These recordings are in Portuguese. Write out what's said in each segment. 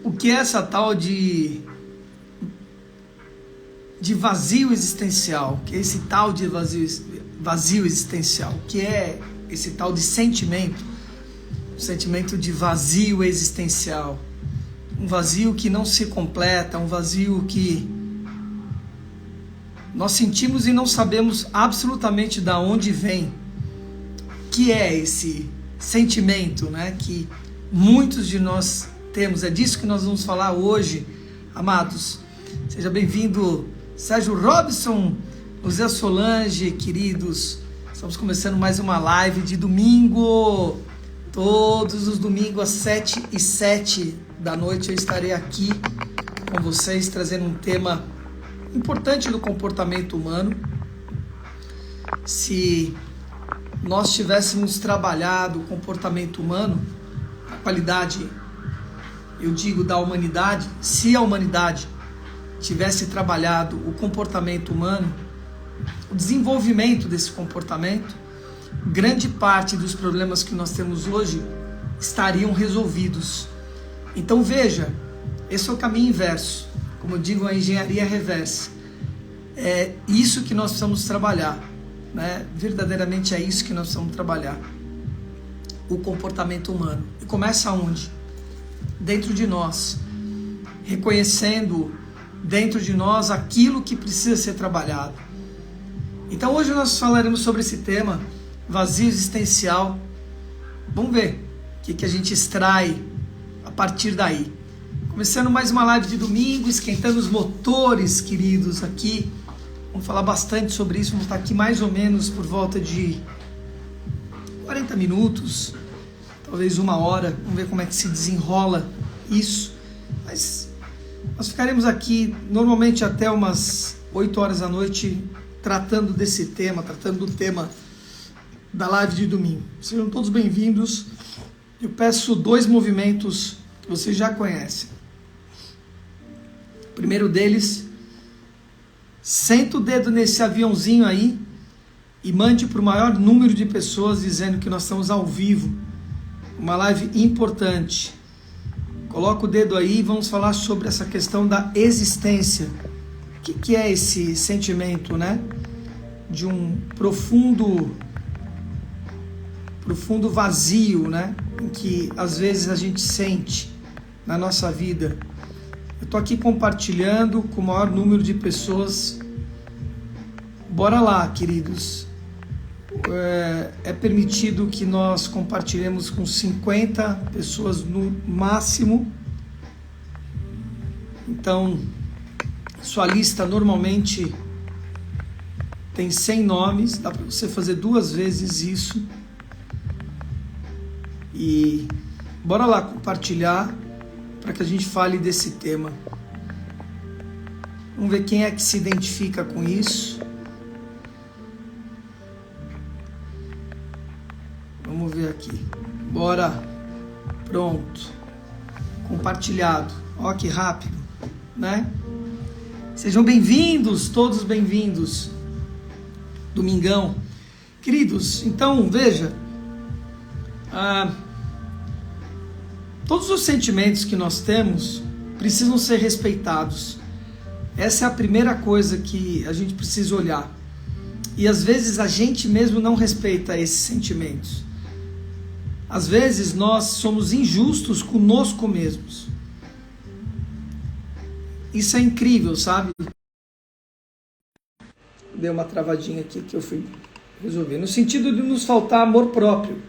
o que é essa tal de vazio existencial, que é esse tal de vazio existencial, que é esse tal de sentimento de vazio existencial, um vazio que não se completa, um vazio que nós sentimos e não sabemos absolutamente de onde vem, que é esse sentimento, né, que muitos de nós temos. É disso que nós vamos falar hoje, amados. Seja bem-vindo, Sérgio Robson, José Solange, queridos. Estamos começando mais uma live de domingo. Todos os domingos às 7h07 da noite eu estarei aqui com vocês trazendo um tema importante do comportamento humano. Se nós tivéssemos trabalhado o comportamento humano, a qualidade, eu digo, da humanidade, se a humanidade tivesse trabalhado o comportamento humano, o desenvolvimento desse comportamento, grande parte dos problemas que nós temos hoje estariam resolvidos. Então veja, esse é o caminho inverso, como eu digo, a engenharia reversa. É isso que nós precisamos trabalhar, né? Verdadeiramente é isso que nós precisamos trabalhar, o comportamento humano. E começa onde? Dentro de nós, reconhecendo dentro de nós aquilo que precisa ser trabalhado. Então hoje nós falaremos sobre esse tema, vazio existencial. Vamos ver o que a gente extrai a partir daí. Começando mais uma live de domingo, esquentando os motores, queridos, aqui. Vamos falar bastante sobre isso, vamos estar aqui mais ou menos por volta de 40 minutos, talvez uma hora. Vamos ver como é que se desenrola isso. Mas nós ficaremos aqui normalmente até umas 8 horas da noite tratando desse tema, tratando do tema da live de domingo. Sejam todos bem-vindos. Eu peço 2 movimentos que vocês já conhecem. O primeiro deles, senta o dedo nesse aviãozinho aí e mande para o maior número de pessoas dizendo que nós estamos ao vivo. Uma live importante. Coloca o dedo aí e vamos falar sobre essa questão da existência. O que é esse sentimento, né? De um profundo vazio, né? Em que às vezes a gente sente na nossa vida. Eu estou aqui compartilhando com o maior número de pessoas. Bora lá, queridos. É permitido que nós compartilhemos com 50 pessoas no máximo. Então, sua lista normalmente tem 100 nomes. Dá para você fazer 2 vezes isso. E bora lá compartilhar para que a gente fale desse tema. Vamos ver quem é que se identifica com isso. Vamos ver aqui. Bora. Pronto. Compartilhado. Ó que rápido, né? Sejam bem-vindos, todos bem-vindos. Domingão. Queridos, então veja. Todos os sentimentos que nós temos precisam ser respeitados. Essa é a primeira coisa que a gente precisa olhar. E às vezes a gente mesmo não respeita esses sentimentos. Às vezes nós somos injustos conosco mesmos. Isso é incrível, sabe? Deu uma travadinha aqui que eu fui resolver. No sentido de nos faltar amor próprio.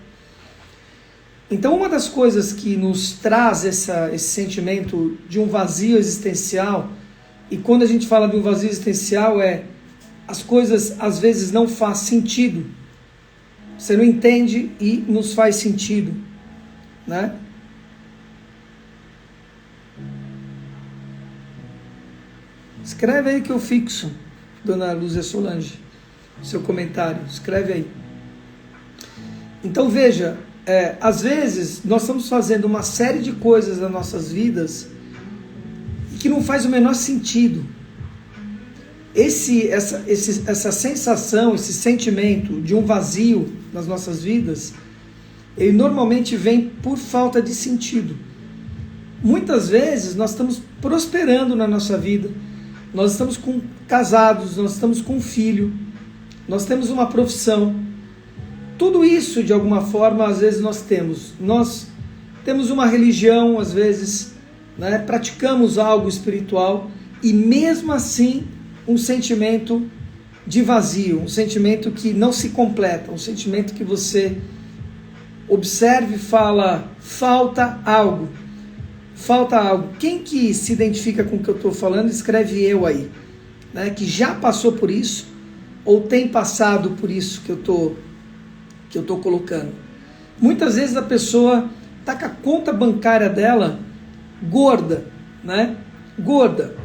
Então uma das coisas que nos traz esse sentimento de um vazio existencial, e quando a gente fala de um vazio existencial as coisas às vezes não faz sentido. Você não entende e nos faz sentido, né? Escreve aí que eu fixo, dona Lúcia Solange, seu comentário, escreve aí. Então veja, às vezes nós estamos fazendo uma série de coisas nas nossas vidas que não faz o menor sentido. Essa sensação, esse sentimento de um vazio nas nossas vidas, ele normalmente vem por falta de sentido. muitas vezes nós estamos prosperando na nossa vida, nós estamos casados, nós estamos com um filho, nós temos uma profissão, tudo isso de alguma forma às vezes nós temos uma religião, às vezes, né, praticamos algo espiritual e mesmo assim um sentimento de vazio, um sentimento que não se completa, um sentimento que você observe e fala, falta algo. Falta algo. Quem que se identifica com o que eu estou falando, escreve eu aí, né, que já passou por isso, ou tem passado por isso que eu estou colocando. Muitas vezes a pessoa está com a conta bancária dela gorda, né? Gorda,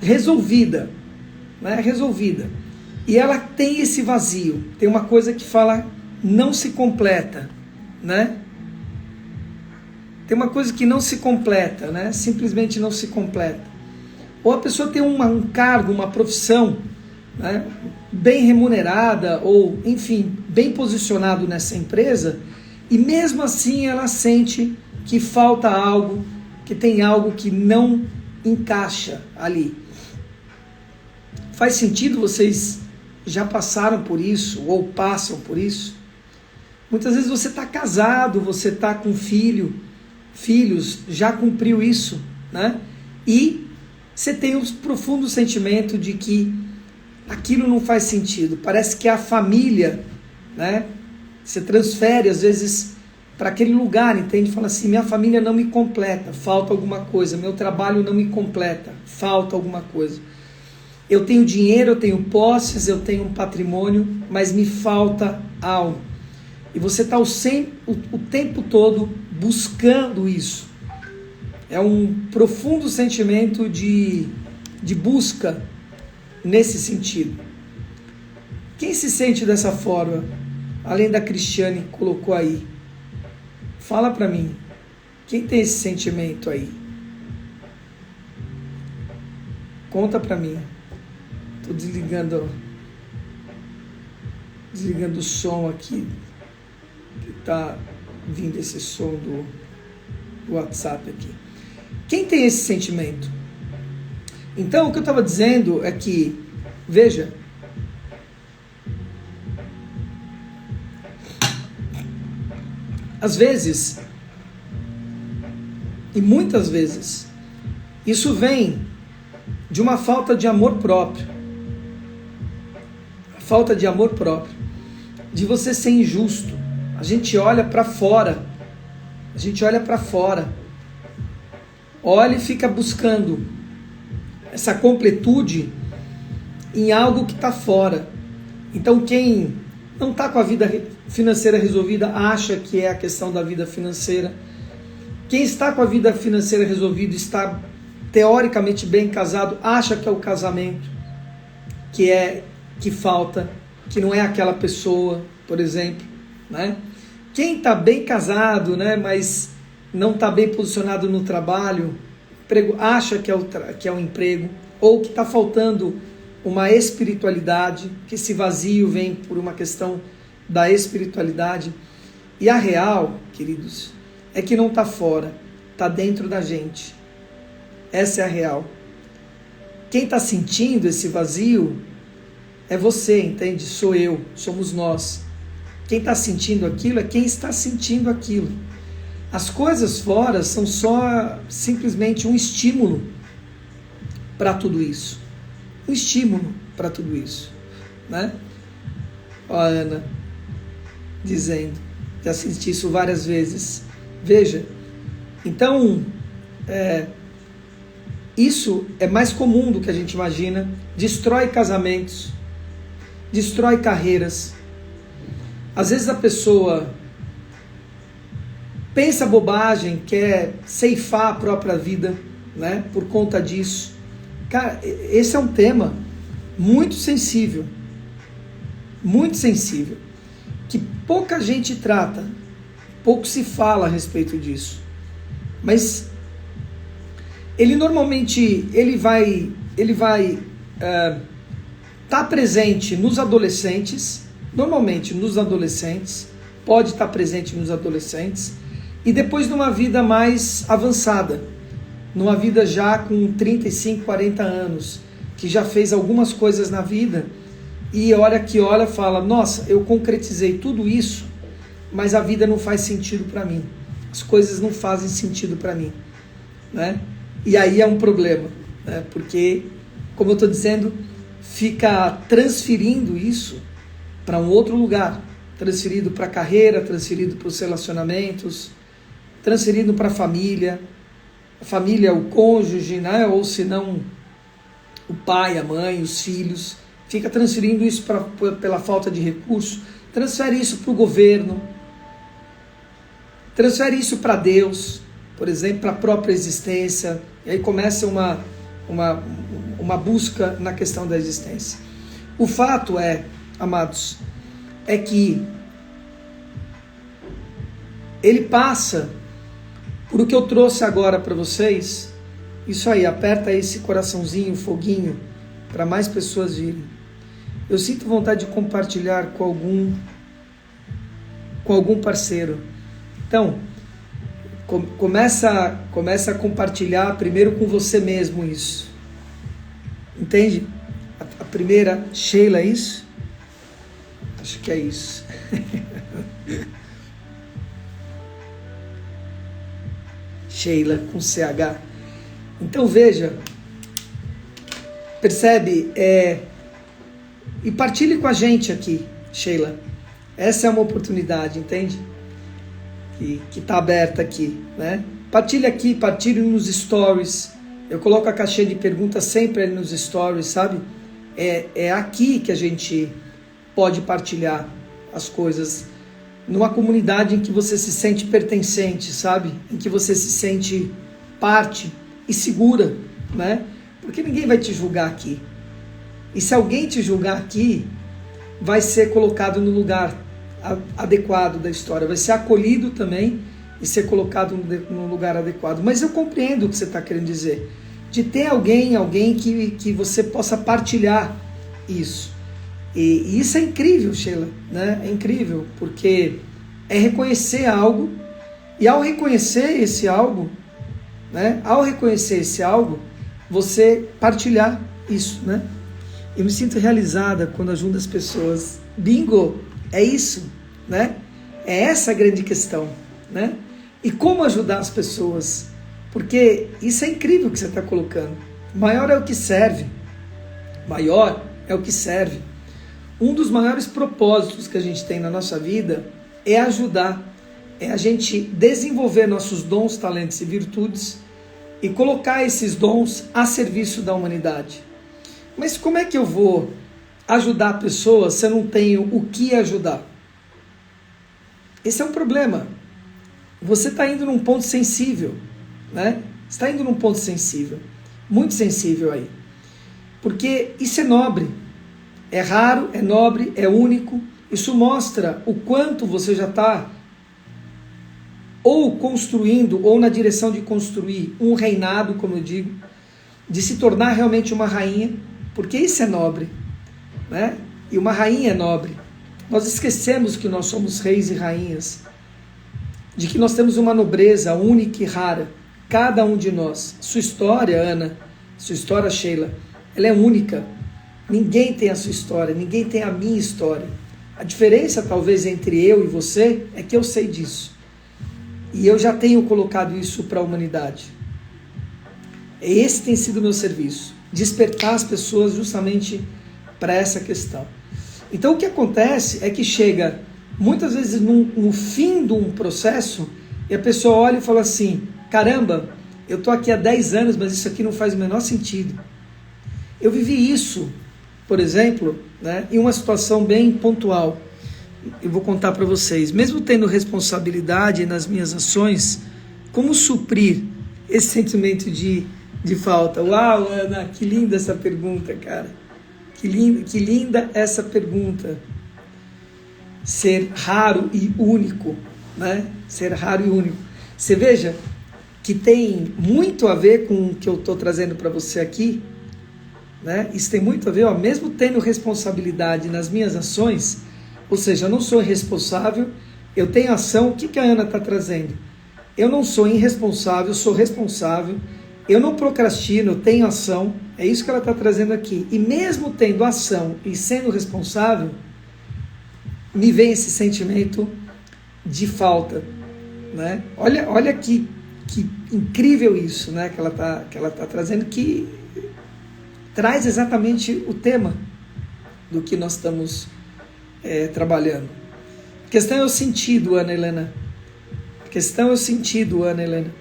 resolvida, né? Resolvida. E ela tem esse vazio, tem uma coisa que fala, não se completa, né? Tem uma coisa que não se completa, né? Simplesmente não se completa. Ou a pessoa tem um cargo, uma profissão, né, bem remunerada, ou enfim, bem posicionado nessa empresa, e mesmo assim ela sente que falta algo, que tem algo que não encaixa ali. Faz sentido? Vocês já passaram por isso, ou passam por isso? Muitas vezes você está casado, você está com filhos, já cumpriu isso, né? E você tem um profundo sentimento de que aquilo não faz sentido. Parece que a família, né? Você transfere às vezes para aquele lugar, entende? Fala assim, minha família não me completa, falta alguma coisa. Meu trabalho não me completa, falta alguma coisa. Eu tenho dinheiro, eu tenho posses, eu tenho um patrimônio, mas me falta algo. E você está o tempo todo buscando isso. É um profundo sentimento de busca nesse sentido. Quem se sente dessa forma, além da Cristiane que colocou aí? Fala para mim. Quem tem esse sentimento aí? Conta para mim. Estou desligando o som aqui. Está vindo esse som do WhatsApp aqui. Quem tem esse sentimento? Então, o que eu estava dizendo é que, veja, às vezes, e muitas vezes, isso vem de uma falta de amor próprio. A falta de amor próprio. De você ser injusto. A gente olha para fora. A gente olha para fora. Olha e fica buscando essa completude em algo que está fora. Então quem não está com a vida financeira resolvida acha que é a questão da vida financeira. Quem está com a vida financeira resolvida, está teoricamente bem casado, acha que é o casamento que falta, que não é aquela pessoa, por exemplo, né? Quem está bem casado, né, mas não está bem posicionado no trabalho, acha que é o emprego, ou que está faltando uma espiritualidade, que esse vazio vem por uma questão da espiritualidade. E a real, queridos, é que não está fora, está dentro da gente. Essa é a real. Quem está sentindo esse vazio é você, entende? Sou eu, somos nós. Quem está sentindo aquilo é quem está sentindo aquilo. As coisas fora são só simplesmente um estímulo para tudo isso. Um estímulo para tudo isso, né? Ó, a Ana dizendo, já assisti isso várias vezes. Veja, então, isso é mais comum do que a gente imagina. Destrói casamentos, destrói carreiras. Às vezes a pessoa pensa bobagem, quer ceifar a própria vida, né, por conta disso. Cara, esse é um tema muito sensível, que pouca gente trata, pouco se fala a respeito disso. Mas ele normalmente vai estar presente nos adolescentes, normalmente nos adolescentes, pode estar presente nos adolescentes, e depois numa vida mais avançada. numa vida já com 35, 40 anos, que já fez algumas coisas na vida, e olha que olha, fala, nossa, eu concretizei tudo isso, mas a vida não faz sentido para mim. As coisas não fazem sentido para mim, né? E aí é um problema, né? Porque, como eu estou dizendo, fica transferindo isso para um outro lugar, transferido para a carreira, transferido para os relacionamentos, transferido para a família, o cônjuge, né? Ou se não, o pai, a mãe, os filhos, fica transferindo isso pela falta de recurso, transfere isso para o governo, transfere isso para Deus, por exemplo, para a própria existência, e aí começa uma busca na questão da existência. O fato é, amados, é que ele passa por o que eu trouxe agora para vocês. Isso aí, aperta esse coraçãozinho, foguinho, para mais pessoas virem. Eu sinto vontade de compartilhar com algum parceiro. Então, começa a compartilhar primeiro com você mesmo isso. Entende? A primeira, Sheila, é isso? Acho que é isso. Sheila, com CH. Então veja, percebe? E partilhe com a gente aqui, Sheila. Essa é uma oportunidade, entende? Que está aberta aqui, né? Partilhe aqui, partilhe nos stories. Eu coloco a caixinha de perguntas sempre ali nos stories, sabe? É aqui que a gente pode partilhar as coisas, numa comunidade em que você se sente pertencente, sabe? Em que você se sente parte e segura, né? Porque ninguém vai te julgar aqui. E se alguém te julgar aqui, vai ser colocado no lugar adequado da história, vai ser acolhido também e ser colocado no lugar adequado. Mas eu compreendo o que você está querendo dizer, de ter alguém que você possa partilhar isso. E isso é incrível, Sheila, né? É incrível, porque é reconhecer algo, e ao reconhecer esse algo, né? Ao reconhecer esse algo, você partilhar isso, né? Eu me sinto realizada quando ajudo as pessoas. Bingo! É isso, né? É essa a grande questão, né? E como ajudar as pessoas? Porque isso é incrível que você está colocando. Maior é o que serve. Maior é o que serve. Um dos maiores propósitos que a gente tem na nossa vida é ajudar, é a gente desenvolver nossos dons, talentos e virtudes e colocar esses dons a serviço da humanidade. Mas como é que eu vou ajudar pessoas se eu não tenho o que ajudar? Esse é um problema. Você está indo num ponto sensível, né? Está indo num ponto sensível, muito sensível aí. Porque isso é nobre. É raro, é nobre, é único. Isso mostra o quanto você já está ou construindo, ou na direção de construir um reinado, como eu digo, de se tornar realmente uma rainha, porque isso é nobre, né? E uma rainha é nobre. Nós esquecemos que nós somos reis e rainhas, de que nós temos uma nobreza única e rara, cada um de nós. Sua história, Ana, sua história, Sheila, ela é única. Ninguém tem a sua história, ninguém tem a minha história. A diferença, talvez, entre eu e você é que eu sei disso. E eu já tenho colocado isso para a humanidade. Esse tem sido o meu serviço. Despertar as pessoas justamente para essa questão. Então, o que acontece é que chega, muitas vezes, no fim de um processo, e a pessoa olha e fala assim, caramba, eu estou aqui há 10 anos, mas isso aqui não faz o menor sentido. Eu vivi isso, por exemplo, né, em uma situação bem pontual. Eu vou contar para vocês. Mesmo tendo responsabilidade nas minhas ações, como suprir esse sentimento de falta? Uau, Ana, que linda essa pergunta, cara. Que linda essa pergunta. Ser raro e único, né? Ser raro e único. Você veja que tem muito a ver com o que eu estou trazendo para você aqui, né? Isso tem muito a ver, ó, mesmo tendo responsabilidade nas minhas ações, ou seja, eu não sou irresponsável, eu tenho ação. O que a Ana está trazendo? Eu não sou irresponsável, eu sou responsável, eu não procrastino, eu tenho ação, é isso que ela está trazendo aqui. E mesmo tendo ação e sendo responsável, me vem esse sentimento de falta, né? Olha que incrível isso, né? Que ela tá trazendo, que traz exatamente o tema do que nós estamos trabalhando. A questão é o sentido, Ana Helena. A questão é o sentido, Ana Helena,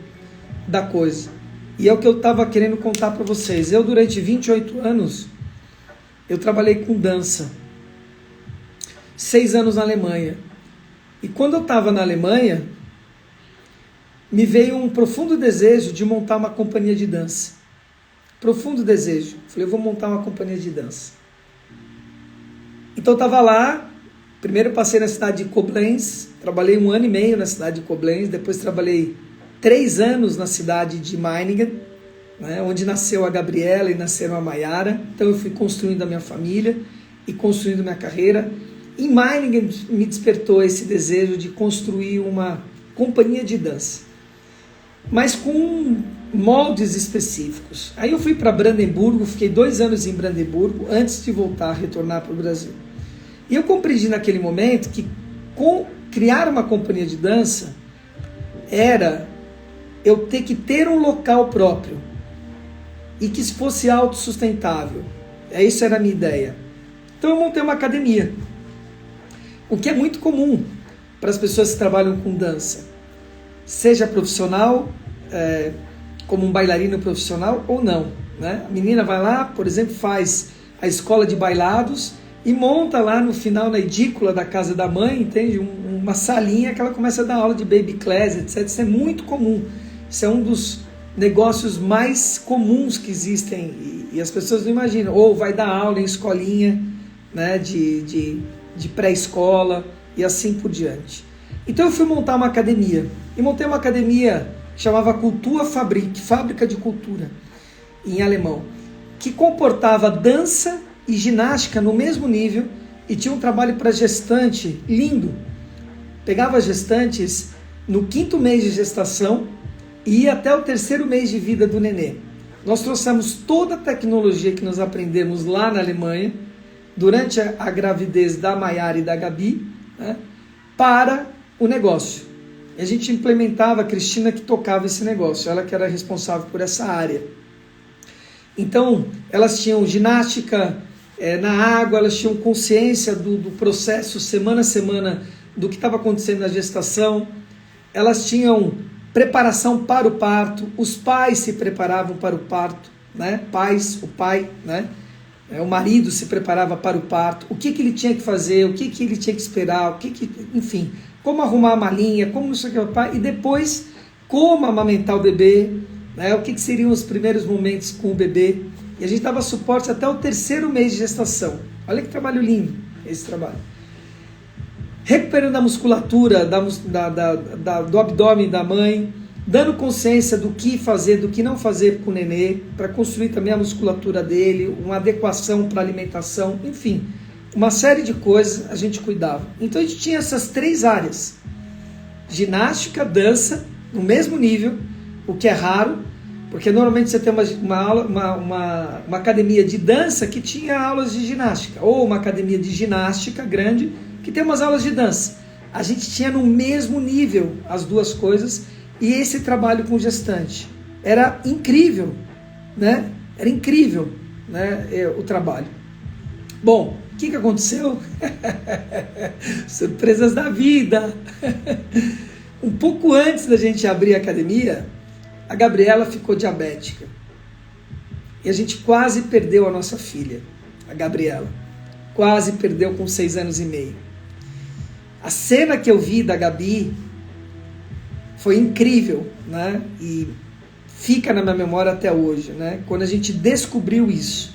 da coisa. E é o que eu estava querendo contar para vocês. Eu, durante 28 anos, eu trabalhei com dança. 6 anos na Alemanha. E quando eu estava na Alemanha, me veio um profundo desejo de montar uma companhia de dança. Profundo desejo. Falei, eu vou montar uma companhia de dança. Então eu estava lá, primeiro passei na cidade de Koblenz, trabalhei 1 ano e meio na cidade de Koblenz, depois trabalhei 3 anos na cidade de Meiningen, né, onde nasceu a Gabriela e nasceram a Maiara. Então eu fui construindo a minha família e construindo minha carreira. Em Meiningen me despertou esse desejo de construir uma companhia de dança, mas com moldes específicos. Aí eu fui para Brandemburgo, fiquei 2 anos em Brandemburgo, antes de retornar para o Brasil. E eu compreendi naquele momento que criar uma companhia de dança era eu ter que ter um local próprio e que fosse autossustentável. Isso era a minha ideia. Então eu montei uma academia, o que é muito comum para as pessoas que trabalham com dança, seja profissional, como um bailarino profissional ou não, né? A menina vai lá, por exemplo, faz a escola de bailados e monta lá no final, na edícula da casa da mãe, entende? Uma salinha que ela começa a dar aula de baby class, etc. Isso é muito comum. Isso é um dos negócios mais comuns que existem e as pessoas não imaginam. Ou vai dar aula em escolinha, né, de pré-escola e assim por diante. Então eu fui montar uma academia. E montei uma academia que chamava Kulturfabrik, Fábrica de Cultura, em alemão, que comportava dança e ginástica no mesmo nível e tinha um trabalho para gestante lindo. Pegava gestantes no 5º mês de gestação e ia até o 3º mês de vida do nenê. Nós trouxemos toda a tecnologia que nós aprendemos lá na Alemanha durante a gravidez da Maiara e da Gabi, né, para o negócio. E a gente implementava, a Cristina que tocava esse negócio, ela que era responsável por essa área. Então, elas tinham ginástica na água, elas tinham consciência do processo semana a semana do que estava acontecendo na gestação, elas tinham preparação para o parto, os pais se preparavam para o parto, né? O pai, né? O marido se preparava para o parto, o que ele tinha que fazer, o que ele tinha que esperar, enfim, como arrumar a malinha, como não sei o que, e depois como amamentar o bebê, né? O que seriam os primeiros momentos com o bebê. E a gente dava suporte até o 3º mês de gestação. Olha que trabalho lindo esse trabalho. Recuperando a musculatura do abdômen da mãe, dando consciência do que fazer, do que não fazer com o nenê, para construir também a musculatura dele, uma adequação para a alimentação, enfim, uma série de coisas a gente cuidava. Então a gente tinha essas 3 áreas, ginástica, dança, no mesmo nível, o que é raro, porque normalmente você tem uma academia de dança que tinha aulas de ginástica, ou uma academia de ginástica grande que tem umas aulas de dança. A gente tinha no mesmo nível as duas coisas. E esse trabalho com gestante era incrível, né? Era incrível, né? O trabalho. Bom, o que aconteceu? Surpresas da vida. Um pouco antes da gente abrir a academia, a Gabriela ficou diabética. E a gente quase perdeu a nossa filha, a Gabriela. Quase perdeu com 6 anos e meio. A cena que eu vi da Gabi foi incrível, né? E fica na minha memória até hoje, né? Quando a gente descobriu isso.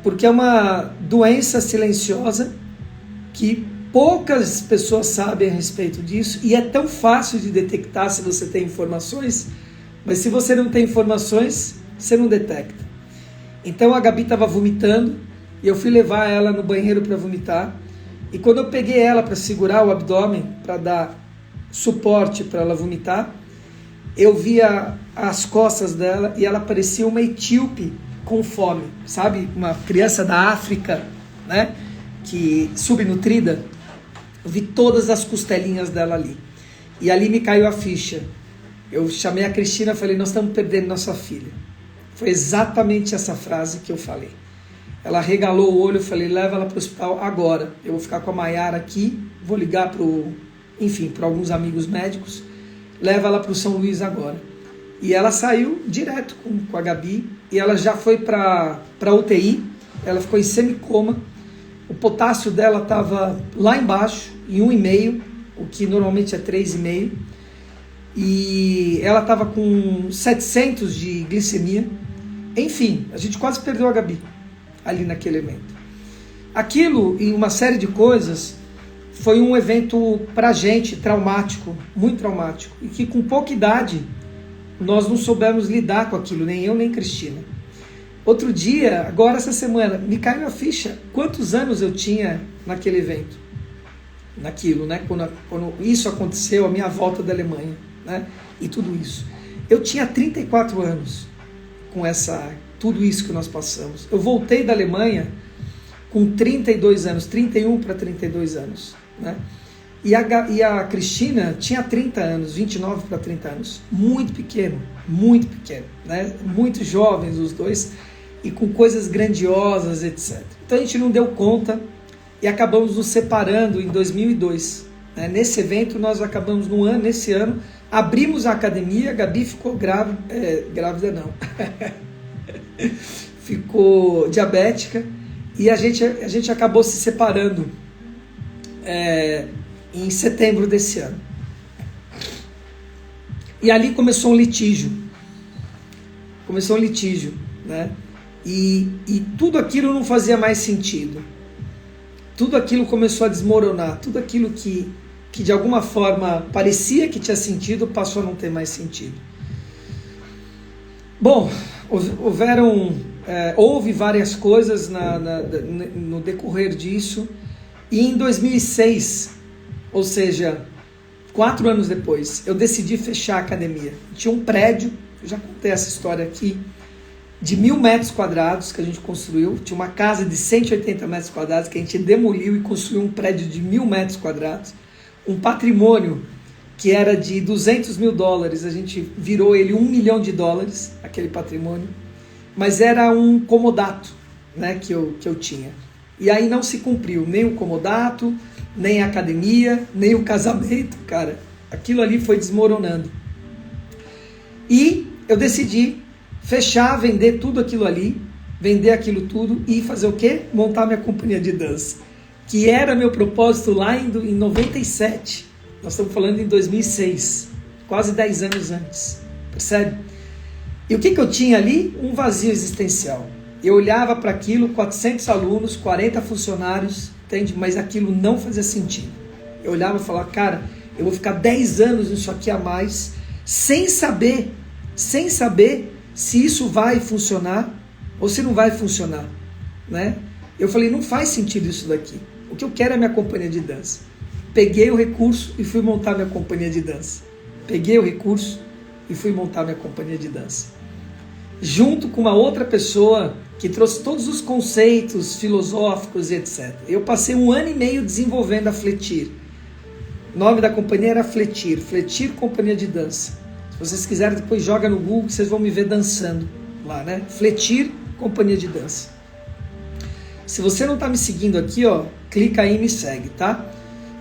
Porque é uma doença silenciosa que poucas pessoas sabem a respeito disso e é tão fácil de detectar se você tem informações, mas se você não tem informações, você não detecta. Então a Gabi estava vomitando e eu fui levar ela no banheiro para vomitar. E quando eu peguei ela para segurar o abdômen, para dar suporte para ela vomitar, eu via as costas dela e ela parecia uma etíope com fome, sabe? Uma criança da África, né? Que subnutrida. Eu vi todas as costelinhas dela ali. E ali me caiu a ficha. Eu chamei a Cristina e falei, nós estamos perdendo nossa filha. Foi exatamente essa frase que eu falei. Ela regalou o olho, eu falei, leva ela para o hospital agora. Eu vou ficar com a Maiara aqui, vou ligar para alguns amigos médicos, leva ela para o São Luís agora. E ela saiu direto com a Gabi, e ela já foi para UTI, ela ficou em semicoma, o potássio dela estava lá embaixo, em 1,5, o que normalmente é 3,5, e ela estava com 700 de glicemia. Enfim, a gente quase perdeu a Gabi ali naquele evento. Aquilo e uma série de coisas foi um evento pra gente traumático, muito traumático, e que com pouca idade nós não soubemos lidar com aquilo, nem eu nem Cristina. Outro dia, agora essa semana, me caiu a ficha quantos anos eu tinha naquele evento, naquilo, né? Quando isso aconteceu, a minha volta da Alemanha, né? E tudo isso. Eu tinha 34 anos com tudo isso que nós passamos. Eu voltei da Alemanha com 32 anos, 31 para 32 anos, né? E a Cristina tinha 30 anos, 29 para 30 anos, muito pequeno, né? Muito jovens os dois, e com coisas grandiosas, etc. Então a gente não deu conta e acabamos nos separando em 2002. Né? Nesse evento nós acabamos nesse ano, abrimos a academia, a Gabi ficou grávida não, ficou diabética, e a gente acabou se separando em setembro desse ano. E ali começou um litígio, né? E tudo aquilo não fazia mais sentido. Tudo aquilo começou a desmoronar, tudo aquilo que de alguma forma parecia que tinha sentido, passou a não ter mais sentido. Bom, houve várias coisas no decorrer disso, e em 2006, ou seja, 4 anos depois, eu decidi fechar a academia. Tinha um prédio, eu já contei essa história aqui, de 1.000 metros quadrados que a gente construiu. Tinha uma casa de 180 metros quadrados que a gente demoliu e construiu um prédio de 1.000 metros quadrados. Um patrimônio que era de $200 mil, a gente virou ele $1 milhão, aquele patrimônio. Mas era um comodato, né, que eu tinha. E aí não se cumpriu nem o comodato, nem a academia, nem o casamento, cara. Aquilo ali foi desmoronando. E eu decidi fechar, vender tudo aquilo ali, vender aquilo tudo e fazer o quê? Montar minha companhia de dança, que era meu propósito lá em 97. Nós estamos falando em 2006, quase 10 anos antes, percebe? E o que eu tinha ali? Um vazio existencial. Eu olhava para aquilo, 400 alunos, 40 funcionários, entende? Mas aquilo não fazia sentido. Eu olhava e falava, cara, eu vou ficar 10 anos nisso aqui a mais, sem saber se isso vai funcionar ou se não vai funcionar, né? Eu falei, não faz sentido isso daqui. O que eu quero é minha companhia de dança. Peguei o recurso e fui montar minha companhia de dança. Junto com uma outra pessoa que trouxe todos os conceitos filosóficos e etc. Eu passei 1 ano e meio desenvolvendo a Fletir. O nome da companhia era Fletir Companhia de Dança. Se vocês quiserem, depois joga no Google, vocês vão me ver dançando lá, né? Fletir Companhia de Dança. Se você não está me seguindo aqui, ó, clica aí e me segue, tá?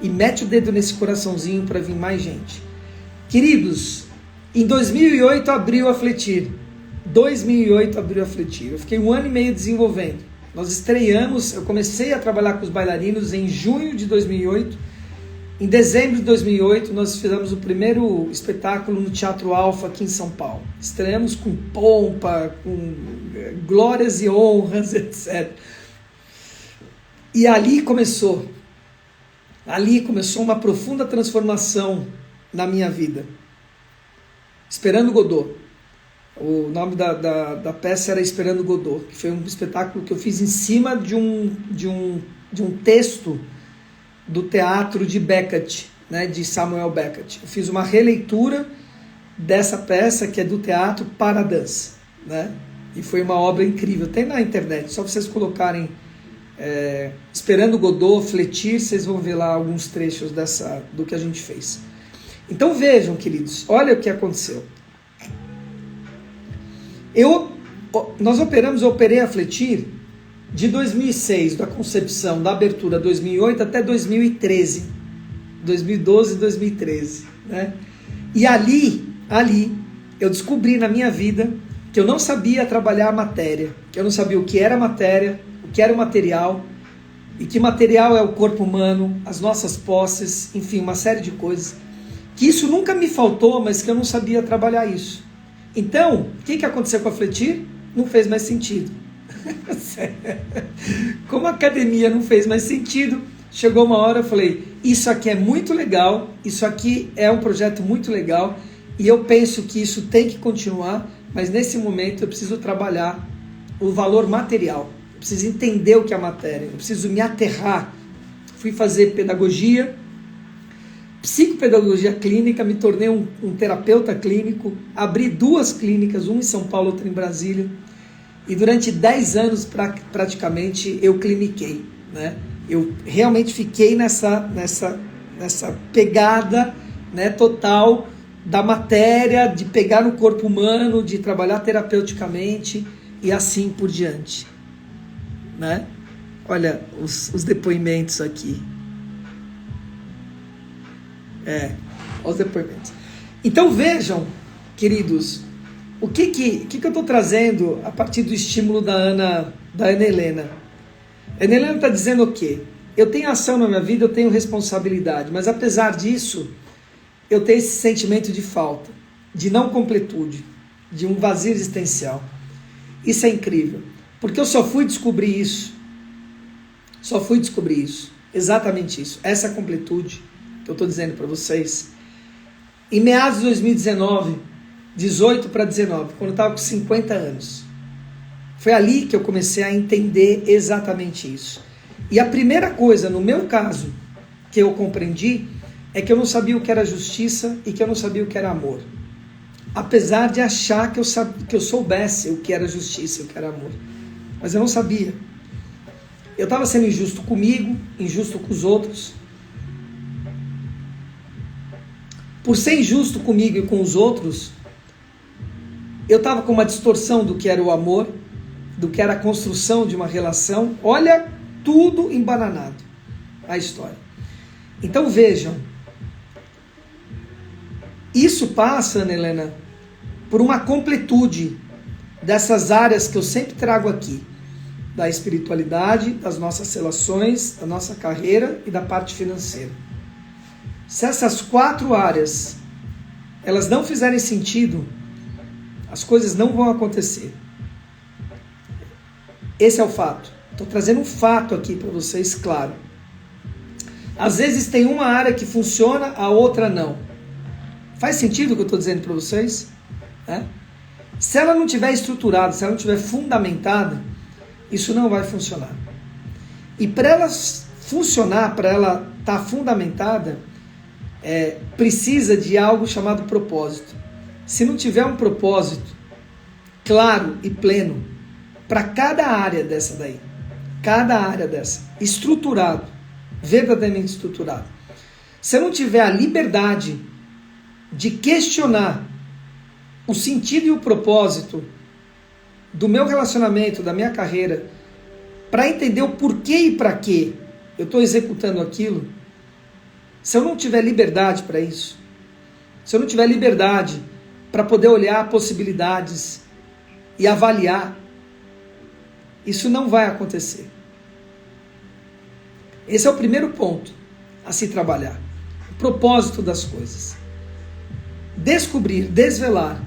E mete o dedo nesse coraçãozinho para vir mais gente. Queridos, em 2008 abriu a Fletir. Eu fiquei 1 ano e meio desenvolvendo. Nós estreamos, eu comecei a trabalhar com os bailarinos em junho de 2008. Em dezembro de 2008, nós fizemos o primeiro espetáculo no Teatro Alfa aqui em São Paulo. Estreamos com pompa, com glórias e honras, etc. E ali começou uma profunda transformação na minha vida. Esperando Godot. O nome da peça era Esperando Godot, que foi um espetáculo que eu fiz em cima de um texto do teatro de Beckett, né, de Samuel Beckett. Eu fiz uma releitura dessa peça que é do teatro para a dança, né? E foi uma obra incrível, tem na internet, só vocês colocarem Esperando Godot, Flétir, vocês vão ver lá alguns trechos do que a gente fez. Então vejam, queridos, olha o que aconteceu. Eu operei a Flétir de 2006, da concepção, da abertura 2008 até 2013, 2012 e 2013, né? E ali eu descobri na minha vida que eu não sabia trabalhar a matéria, que eu não sabia o que era matéria, o que era o material, e que material é o corpo humano, as nossas posses, enfim, uma série de coisas, que isso nunca me faltou, mas que eu não sabia trabalhar isso. Então, o que aconteceu com a Flétir? Não fez mais sentido. Como a academia não fez mais sentido, chegou uma hora eu falei, isso aqui é muito legal, isso aqui é um projeto muito legal, e eu penso que isso tem que continuar, mas nesse momento eu preciso trabalhar o valor material, eu preciso entender o que é a matéria, eu preciso me aterrar. Fui fazer pedagogia, psicopedagogia clínica, me tornei um terapeuta clínico, abri 2 clínicas, uma em São Paulo, outra em Brasília, e durante 10 anos praticamente eu cliniquei, né? Eu realmente fiquei nessa pegada, né, total da matéria, de pegar no corpo humano, de trabalhar terapeuticamente e assim por diante, né? Olha os depoimentos aqui. Os depoimentos. Então vejam, queridos, o que eu estou trazendo a partir do estímulo da Ana Helena. A Ana Helena está dizendo o quê? Eu tenho ação na minha vida, eu tenho responsabilidade, mas apesar disso, eu tenho esse sentimento de falta, de não completude, de um vazio existencial. Isso é incrível, porque eu só fui descobrir isso, exatamente isso, essa completude que eu estou dizendo para vocês, em meados de 2019, 18 para 19, quando eu estava com 50 anos. Foi ali que eu comecei a entender exatamente isso. E a primeira coisa, no meu caso, que eu compreendi, é que eu não sabia o que era justiça e que eu não sabia o que era amor. Apesar de achar que eu soubesse o que era justiça e o que era amor. Mas eu não sabia. Eu estava sendo injusto comigo, injusto com os outros. Por ser injusto comigo e com os outros, eu estava com uma distorção do que era o amor, do que era a construção de uma relação. Olha, tudo embananado, a história. Então vejam, isso passa, Ana Helena, por uma completude dessas áreas que eu sempre trago aqui, da espiritualidade, das nossas relações, da nossa carreira e da parte financeira. Se essas 4 áreas, elas não fizerem sentido, as coisas não vão acontecer. Esse é o fato. Estou trazendo um fato aqui para vocês, claro. Às vezes tem uma área que funciona, a outra não. Faz sentido o que eu estou dizendo para vocês? Se ela não estiver estruturada, se ela não estiver fundamentada, isso não vai funcionar. E para ela funcionar, para ela estar fundamentada, precisa de algo chamado propósito. Se não tiver um propósito claro e pleno para cada área dessa daí, estruturado, verdadeiramente estruturado, se eu não tiver a liberdade de questionar o sentido e o propósito do meu relacionamento, da minha carreira, para entender o porquê e para quê eu estou executando aquilo, se eu não tiver liberdade para isso, se eu não tiver liberdade para poder olhar possibilidades e avaliar, isso não vai acontecer. Esse é o primeiro ponto a se trabalhar. O propósito das coisas. Descobrir, desvelar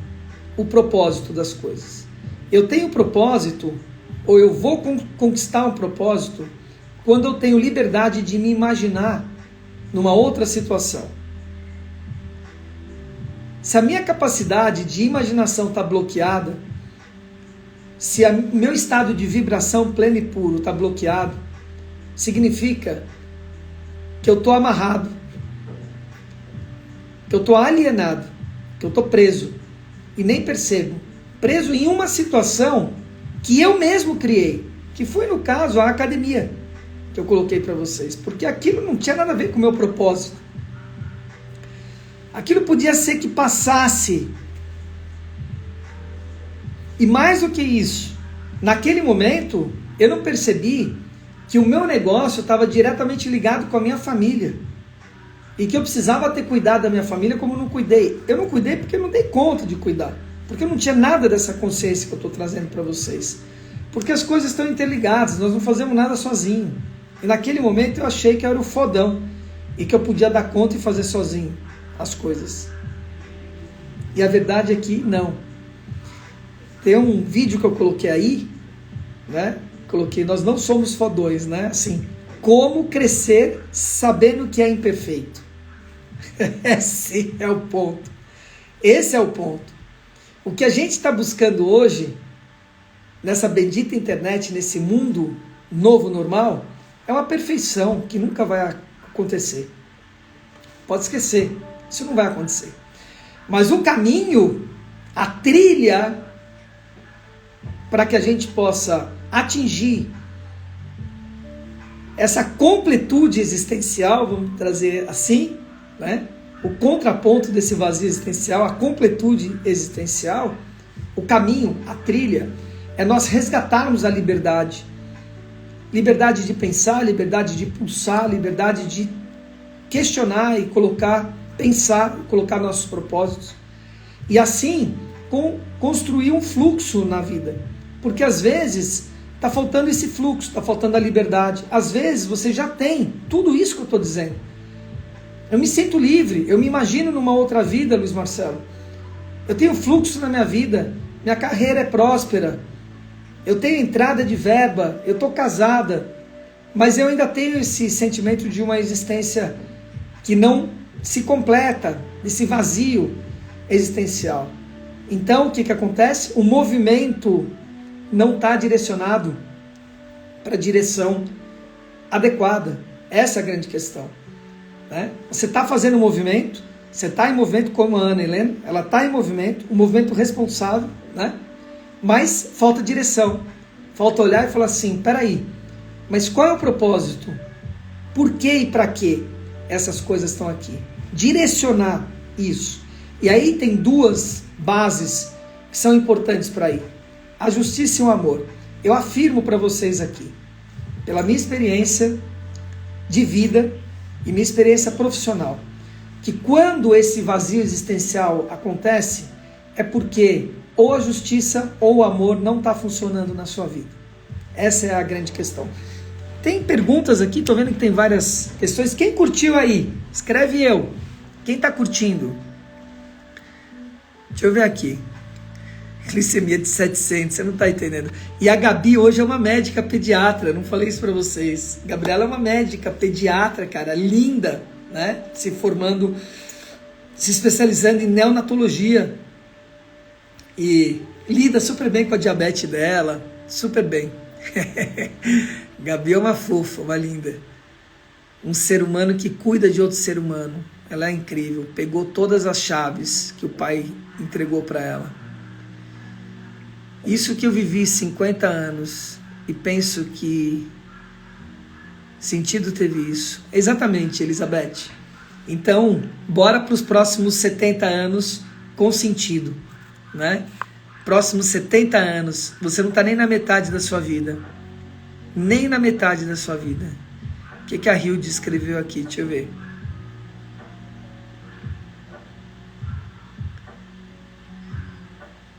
o propósito das coisas. Eu tenho propósito, ou eu vou conquistar um propósito, quando eu tenho liberdade de me imaginar numa outra situação. Se a minha capacidade de imaginação está bloqueada, se o meu estado de vibração pleno e puro está bloqueado, significa que eu estou amarrado, que eu estou alienado, que eu estou preso e nem percebo. Preso em uma situação que eu mesmo criei, que foi, no caso, a academia que eu coloquei para vocês, porque aquilo não tinha nada a ver com o meu propósito. Aquilo podia ser que passasse. E mais do que isso, naquele momento, eu não percebi que o meu negócio estava diretamente ligado com a minha família. E que eu precisava ter cuidado da minha família como eu não cuidei. Eu não cuidei porque eu não dei conta de cuidar. Porque eu não tinha nada dessa consciência que eu estou trazendo para vocês. Porque as coisas estão interligadas, nós não fazemos nada sozinho. E naquele momento eu achei que eu era o fodão. E que eu podia dar conta e fazer sozinho as coisas. E a verdade é que não. Tem um vídeo que eu coloquei aí, né? Coloquei, nós não somos fodões, né? Assim, como crescer sabendo que é imperfeito. Esse é o ponto. Esse é o ponto. O que a gente está buscando hoje, nessa bendita internet, nesse mundo novo normal, é uma perfeição que nunca vai acontecer. Pode esquecer, isso não vai acontecer. Mas o caminho, a trilha, para que a gente possa atingir essa completude existencial, vamos trazer assim, né? O contraponto desse vazio existencial, a completude existencial, o caminho, a trilha, é nós resgatarmos a liberdade. Liberdade de pensar, liberdade de pulsar, liberdade de questionar e colocar, pensar, colocar nossos propósitos. E assim, construir um fluxo na vida. Porque às vezes está faltando esse fluxo, está faltando a liberdade. Às vezes você já tem tudo isso que eu estou dizendo. Eu me sinto livre, eu me imagino numa outra vida, Luiz Marcelo. Eu tenho fluxo na minha vida, minha carreira é próspera, eu tenho entrada de verba, eu estou casada, mas eu ainda tenho esse sentimento de uma existência que não se completa, desse vazio existencial. Então o que acontece? O movimento não está direcionado para a direção adequada. Essa é a grande questão. Né? Você está fazendo um movimento, você está em movimento como a Ana Helena, ela está em movimento, um movimento responsável, né? Mas falta direção, falta olhar e falar assim, peraí, mas qual é o propósito? Por que e para que essas coisas estão aqui? Direcionar isso. E aí tem duas bases que são importantes para ir. A justiça e o amor. Eu afirmo para vocês aqui, pela minha experiência de vida e minha experiência profissional, que quando esse vazio existencial acontece, é porque ou a justiça ou o amor não está funcionando na sua vida. Essa é a grande questão. Tem perguntas aqui, estou vendo que tem várias questões. Quem curtiu aí? Escreve eu. Quem está curtindo? Deixa eu ver aqui. Glicemia de 700, você não está entendendo. E a Gabi hoje é uma médica pediatra, não falei isso para vocês. Gabriela é uma médica pediatra, cara, linda, né? Se formando, se especializando em neonatologia. E lida super bem com a diabetes dela, super bem. Gabi é uma fofa, uma linda. Um ser humano que cuida de outro ser humano. Ela é incrível, pegou todas as chaves que o pai entregou para ela. Isso que eu vivi 50 anos e penso que sentido teve isso. Exatamente, Elizabeth. Então, bora para os próximos 70 anos com sentido, né? Próximos 70 anos, você não está nem na metade da sua vida. Nem na metade da sua vida. O que a Hilde escreveu aqui? Deixa eu ver.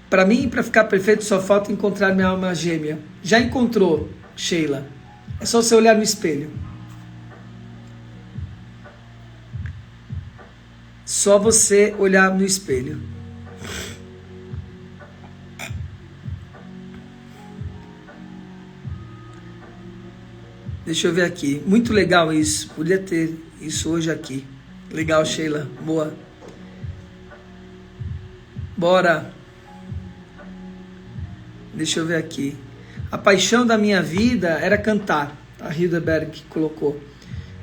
Para mim, para ficar perfeito, só falta encontrar minha alma gêmea. Já encontrou, Sheila. É só você olhar no espelho. Só você olhar no espelho. Deixa eu ver aqui. Muito legal isso. Podia ter isso hoje aqui. Legal, Sheila. Boa. Bora. Deixa eu ver aqui. A paixão da minha vida era cantar. A Hildeberg colocou.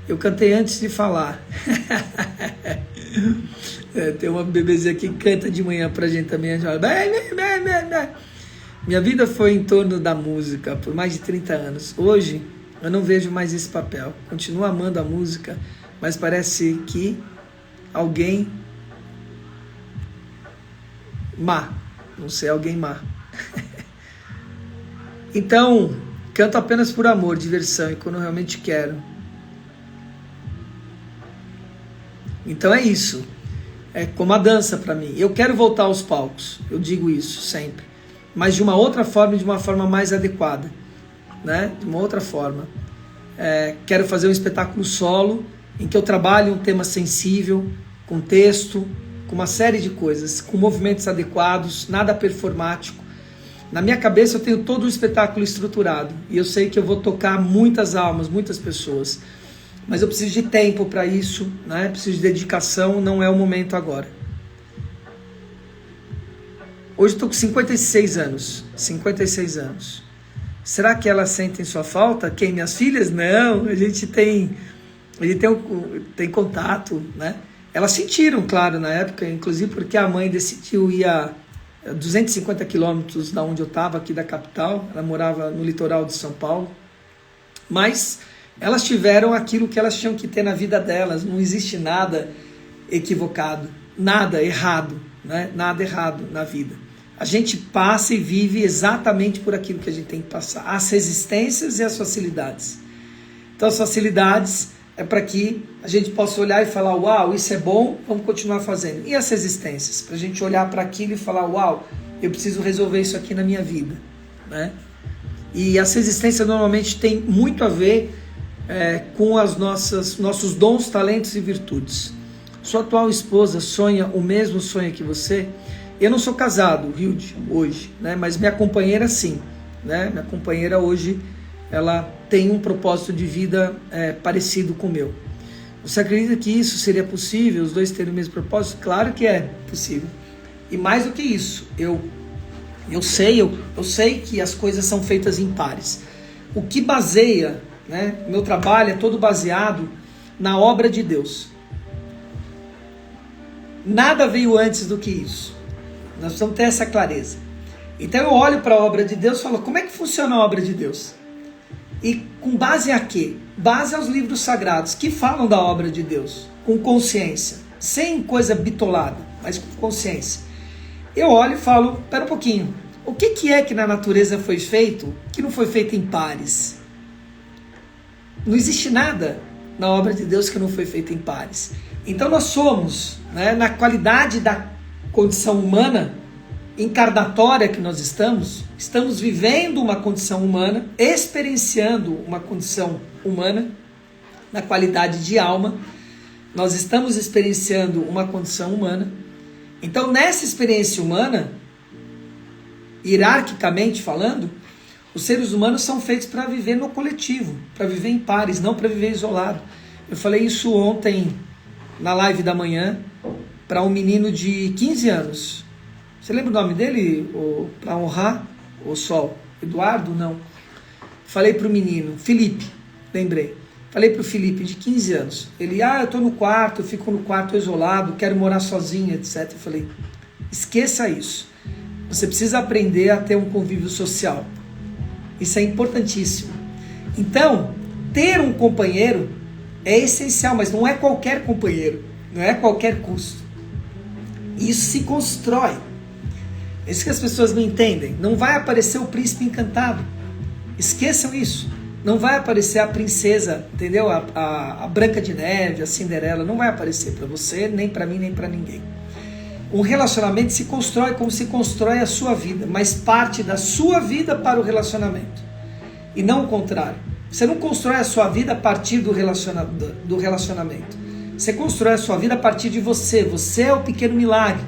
Eu cantei antes de falar. Tem uma bebezinha que canta de manhã pra gente também. A gente fala, bem. Minha vida foi em torno da música por mais de 30 anos. Hoje, eu não vejo mais esse papel. Continuo amando a música, mas parece que alguém má. Não sei, alguém má. Então, canto apenas por amor, diversão e quando eu realmente quero. Então é isso. É como a dança para mim. Eu quero voltar aos palcos, eu digo isso sempre, mas de uma outra forma, de uma forma mais adequada, né? De uma outra forma. Quero fazer um espetáculo solo em que eu trabalhe um tema sensível, com texto, com uma série de coisas, com movimentos adequados, nada performático. Na minha cabeça eu tenho todo o espetáculo estruturado e eu sei que eu vou tocar muitas almas, muitas pessoas. Mas eu preciso de tempo para isso, né? Preciso de dedicação, não é o momento agora. Hoje eu estou com 56 anos. 56 anos. Será que elas sentem sua falta? Quem? Minhas filhas? Não, a gente tem contato, né? Elas sentiram, claro, na época, inclusive porque a mãe decidiu ir a 250 quilômetros da onde eu estava, aqui da capital. Ela morava no litoral de São Paulo. Mas elas tiveram aquilo que elas tinham que ter na vida delas. Não existe nada equivocado, nada errado, né? Nada errado na vida. A gente passa e vive exatamente por aquilo que a gente tem que passar. As resistências e as facilidades. Então as facilidades é para que a gente possa olhar e falar, uau, isso é bom, vamos continuar fazendo. E as resistências? Para a gente olhar para aquilo e falar, uau, eu preciso resolver isso aqui na minha vida, né? E as resistências normalmente têm muito a ver com as nossos dons, talentos e virtudes. Sua atual esposa sonha o mesmo sonho que você? Eu não sou casado, Hilde, hoje, né? Mas minha companheira sim, né? Minha companheira hoje, ela tem um propósito de vida parecido com o meu. Você acredita que isso seria possível, os dois terem o mesmo propósito? Claro que é possível. E mais do que isso, eu sei que as coisas são feitas em pares. O que baseia, né? Meu trabalho é todo baseado na obra de Deus. Nada veio antes do que isso. Nós precisamos ter essa clareza. Então eu olho para a obra de Deus e falo, como é que funciona a obra de Deus? E com base a quê? Base aos livros sagrados que falam da obra de Deus, com consciência, sem coisa bitolada, mas com consciência. Eu olho e falo, espera um pouquinho, o que é que na natureza foi feito que não foi feito em pares? Não existe nada na obra de Deus que não foi feito em pares. Então nós somos, né, na qualidade da condição humana, encarnatória que nós estamos vivendo uma condição humana, experienciando uma condição humana, na qualidade de alma, nós estamos experienciando uma condição humana. Então nessa experiência humana, hierarquicamente falando, os seres humanos são feitos para viver no coletivo, para viver em pares, não para viver isolado. Eu falei isso ontem na live da manhã para um menino de 15 anos. Você lembra o nome dele? Para honrar o Sol? Eduardo? Não. Falei para o menino, Felipe, lembrei. Falei para o Felipe, de 15 anos. Ele, eu estou no quarto, eu fico no quarto isolado, quero morar sozinho, etc. Eu falei, esqueça isso. Você precisa aprender a ter um convívio social. Isso é importantíssimo. Então, ter um companheiro é essencial, mas não é qualquer companheiro, não é a qualquer custo. Isso se constrói. É isso que as pessoas não entendem. Não vai aparecer o príncipe encantado. Esqueçam isso. Não vai aparecer a princesa, entendeu? A Branca de Neve, a Cinderela. Não vai aparecer para você, nem para mim, nem para ninguém. Um relacionamento se constrói como se constrói a sua vida, mas parte da sua vida para o relacionamento. E não o contrário. Você não constrói a sua vida a partir do relacionamento. Você constrói a sua vida a partir de você. Você é o pequeno milagre.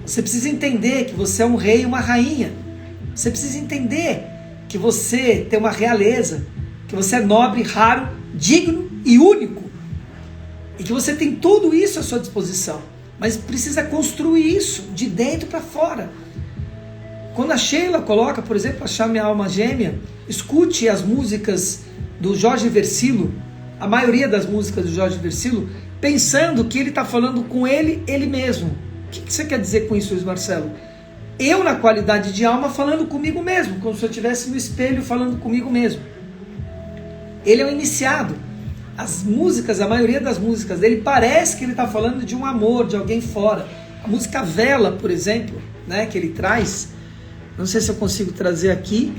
Você precisa entender que você é um rei e uma rainha. Você precisa entender que você tem uma realeza, que você é nobre, raro, digno e único. E que você tem tudo isso à sua disposição. Mas precisa construir isso de dentro para fora. Quando a Sheila coloca, por exemplo, Achar Minha Alma Gêmea, escute as músicas do Jorge Versilo. A maioria das músicas do Jorge Versilo pensando que ele está falando com ele mesmo. O que você quer dizer com isso, Luiz Marcelo? Eu, na qualidade de alma, falando comigo mesmo, como se eu estivesse no espelho falando comigo mesmo. Ele é o iniciado. As músicas, a maioria das músicas dele, parece que ele está falando de um amor, de alguém fora. A música Vela, por exemplo, né, que ele traz, não sei se eu consigo trazer aqui,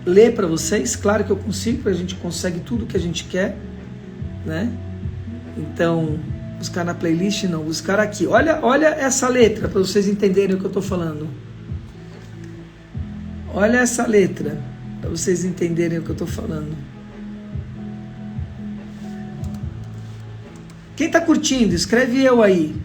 ler para vocês, claro que eu consigo, porque a gente consegue tudo que a gente quer, né? Então, buscar na playlist, não, buscar aqui. Olha essa letra, para vocês entenderem o que eu estou falando. Olha essa letra, para vocês entenderem o que eu estou falando. Quem está curtindo, escreve eu aí.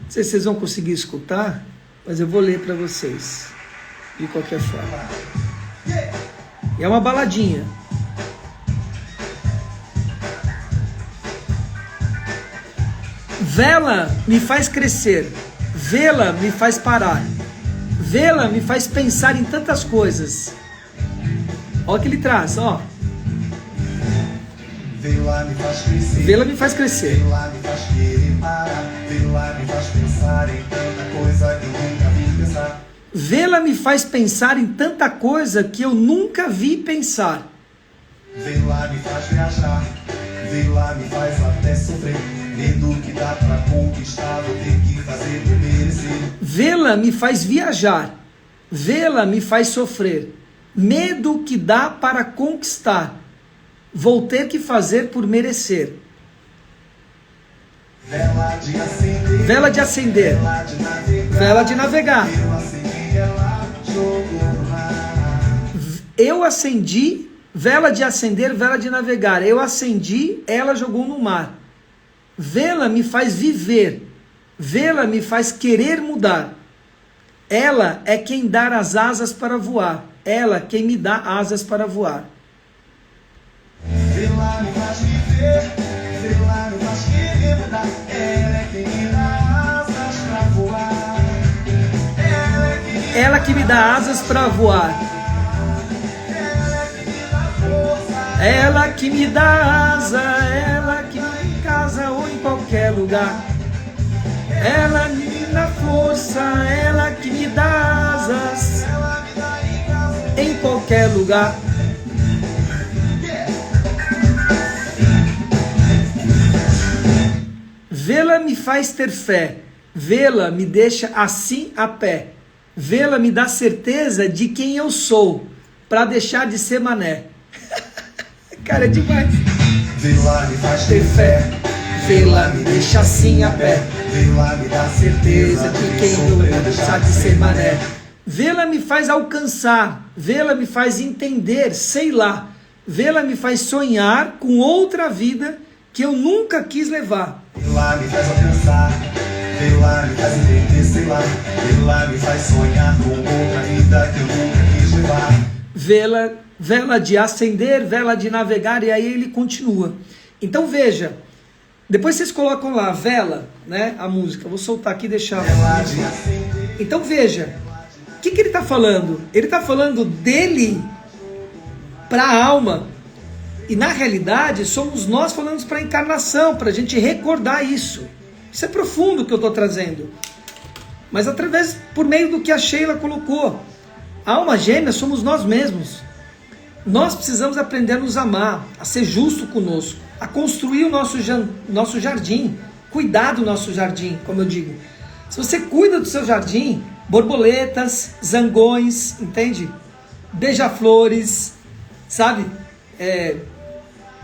Não sei se vocês vão conseguir escutar, mas eu vou ler para vocês, de qualquer forma. E é uma baladinha. Vela me faz crescer, vê-la me faz parar, vê-la me faz pensar em tantas coisas. Olha o que ele traz, ó. Vê-la me faz crescer, vê-la me faz crescer, vê-la me faz querer parar, vê-la me faz pensar em tanta coisa que eu nunca vi pensar. Vê-la me faz pensar em tanta coisa que eu nunca vi pensar. Vê-la me faz viajar, vê-la me faz até sofrer, medo que dá pra conquistar, vou ter que fazer por merecer. Vê-la me faz viajar, vê-la me faz sofrer, medo que dá para conquistar, vou ter que fazer por merecer. Vela de acender, vela de acender, vela de navegar, vela de navegar. Eu acendi, ela jogou no mar. Eu acendi, vela de acender, vela de navegar. Eu acendi, ela jogou no mar. Vê-la me faz viver, vê-la me faz querer mudar. Ela é quem dá as asas para voar, ela quem me dá asas para voar. Vê-la me faz viver, vê-la me faz querer mudar. Ela é quem me dá asas pra voar. Ela que me dá asas para voar. Ela que me dá asa, ela que me dá em casa ou em qualquer lugar. Ela me dá força, ela que me dá asas em qualquer lugar. Vê-la me faz ter fé, vê-la me deixa assim a pé, vê-la me dá certeza de quem eu sou, para deixar de ser mané. Cara, é demais. Vê-la me faz ter fé, Vê-la me deixa assim a pé, vê-la me dá certeza de quem eu vou deixar de ser mané. Vê-la me faz alcançar, vê-la me faz entender, sei lá, vê-la me faz sonhar com outra vida que eu nunca quis levar. Vê-la me faz alcançar, vê-la me faz entender, sei lá, vê-la me faz sonhar com outra vida que eu nunca quis levar. Vela de acender, vela de navegar, e aí ele continua. Então veja, depois vocês colocam lá, vela, né, a música, vou soltar aqui e deixar. Então veja, o que ele está falando? Ele está falando dele para a alma. E na realidade, somos nós falando para a encarnação, para a gente recordar isso. Isso é profundo o que eu estou trazendo. Mas por meio do que a Sheila colocou. A alma gêmea somos nós mesmos. Nós precisamos aprender a nos amar, a ser justo conosco, a construir o nosso jardim, cuidar do nosso jardim, como eu digo. Se você cuida do seu jardim, borboletas, zangões, entende? Beija-flores, sabe?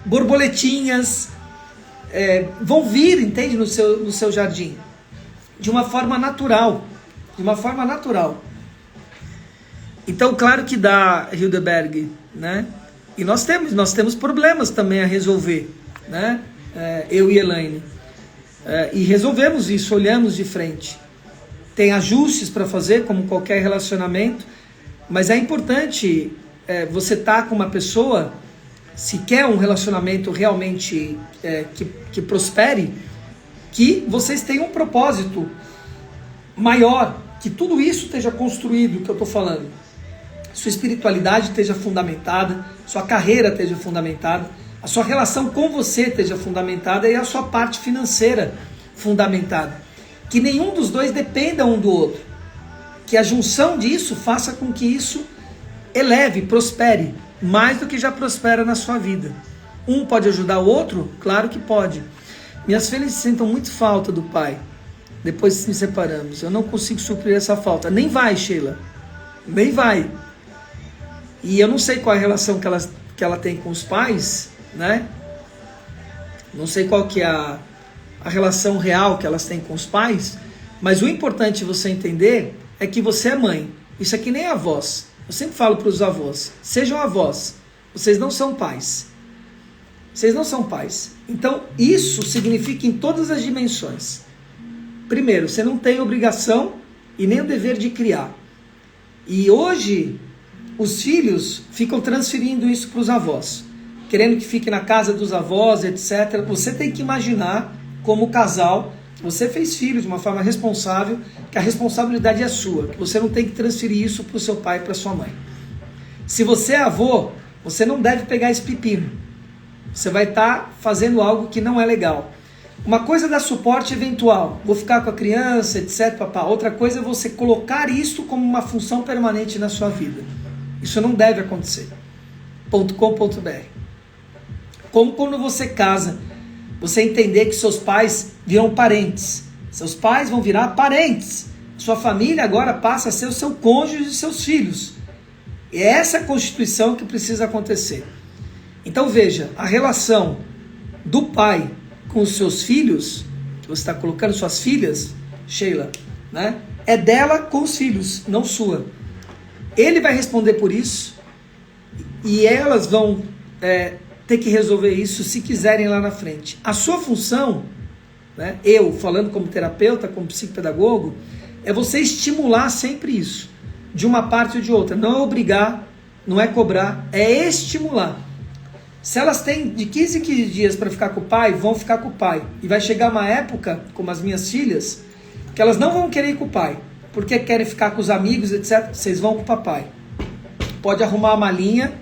Borboletinhas vão vir, entende? No seu jardim, de uma forma natural, Então, claro que dá, Hildeberg, né? E nós temos problemas também a resolver, né? Eu e Elaine. E resolvemos isso, olhamos de frente. Tem ajustes para fazer, como qualquer relacionamento, mas é importante você estar com uma pessoa, se quer um relacionamento realmente que prospere, que vocês tenham um propósito maior, que tudo isso esteja construído, que eu estou falando. Sua espiritualidade esteja fundamentada, sua carreira esteja fundamentada, a sua relação com você esteja fundamentada e a sua parte financeira fundamentada. Que nenhum dos dois dependa um do outro. Que a junção disso faça com que isso eleve, prospere, mais do que já prospera na sua vida. Um pode ajudar o outro? Claro que pode. Minhas filhas sentem muito falta do pai, depois que nos separamos. Eu não consigo suprir essa falta. Nem vai, Sheila. Nem vai. E eu não sei qual é a relação que ela tem com os pais, né? Não sei qual que é a relação real que elas têm com os pais, mas o importante você entender é que você é mãe. Isso é que nem avós. Eu sempre falo para os avós, sejam avós, vocês não são pais. Vocês não são pais. Então, isso significa em todas as dimensões. Primeiro, você não tem obrigação e nem o dever de criar. E hoje, os filhos ficam transferindo isso para os avós, querendo que fique na casa dos avós, etc. Você tem que imaginar, como casal, você fez filhos de uma forma responsável, que a responsabilidade é sua, que você não tem que transferir isso para o seu pai e para sua mãe. Se você é avô, você não deve pegar esse pepino. Você vai estar fazendo algo que não é legal. Uma coisa é dar suporte eventual, vou ficar com a criança, etc. Papá. Outra coisa é você colocar isso como uma função permanente na sua vida. Isso não deve acontecer. .com.br. Como quando você casa, você entender que seus pais viram parentes. Seus pais vão virar parentes. Sua família agora passa a ser o seu cônjuge e seus filhos. E é essa constituição que precisa acontecer. Então veja, a relação do pai com os seus filhos, que você está colocando suas filhas, Sheila, né? É dela com os filhos, não sua. Ele vai responder por isso e elas vão ter que resolver isso se quiserem lá na frente. A sua função, né, eu falando como terapeuta, como psicopedagogo, é você estimular sempre isso, de uma parte ou de outra. Não é obrigar, não é cobrar, é estimular. Se elas têm de 15 em 15 dias para ficar com o pai, vão ficar com o pai. E vai chegar uma época, como as minhas filhas, que elas não vão querer ir com o pai, porque querem ficar com os amigos, etc. Vocês vão com o papai. Pode arrumar a malinha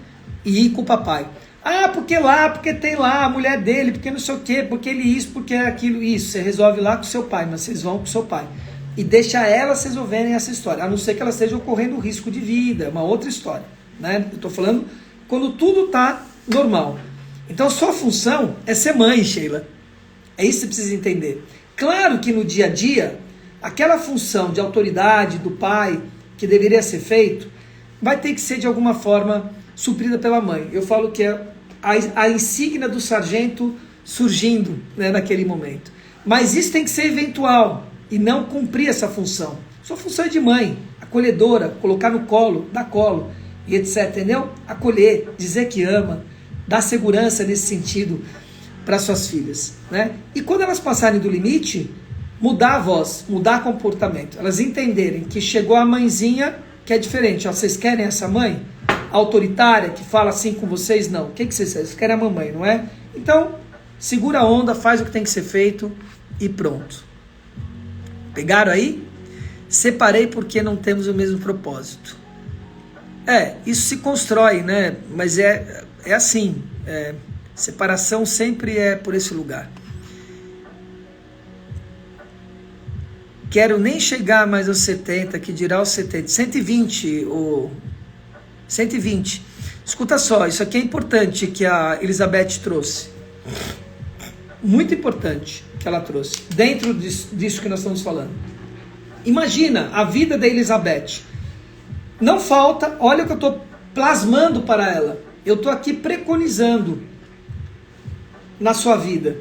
e ir com o papai. Ah, porque tem lá a mulher dele, porque não sei o quê, porque ele isso, porque aquilo, isso. Você resolve lá com o seu pai, mas vocês vão com o seu pai. E deixa elas resolverem essa história, a não ser que elas estejam correndo risco de vida, uma outra história, né? Eu estou falando quando tudo está normal. Então sua função é ser mãe, Sheila. É isso que você precisa entender. Claro que no dia a dia, aquela função de autoridade do pai, que deveria ser feito, vai ter que ser de alguma forma suprida pela mãe. Eu falo que é a insígnia do sargento surgindo, né, naquele momento. Mas isso tem que ser eventual e não cumprir essa função. Sua função é de mãe, acolhedora, colocar no colo, dar colo e etc, entendeu? Acolher, dizer que ama, dar segurança nesse sentido para suas filhas, né? E quando elas passarem do limite, mudar a voz, mudar comportamento. Elas entenderem que chegou a mãezinha que é diferente. Ó, vocês querem essa mãe autoritária que fala assim com vocês? Não. O que vocês querem? Vocês querem a mamãe, não é? Então, segura a onda, faz o que tem que ser feito e pronto. Pegaram aí? Separei porque não temos o mesmo propósito. Isso se constrói, né? Mas é assim. Separação sempre é por esse lugar. Quero nem chegar mais aos 70, que dirá aos 70. 120, ou 120. Escuta só, isso aqui é importante que a Elizabeth trouxe. Muito importante que ela trouxe. Dentro disso que nós estamos falando. Imagina a vida da Elizabeth. Não falta, olha o que eu estou plasmando para ela. Eu estou aqui preconizando na sua vida,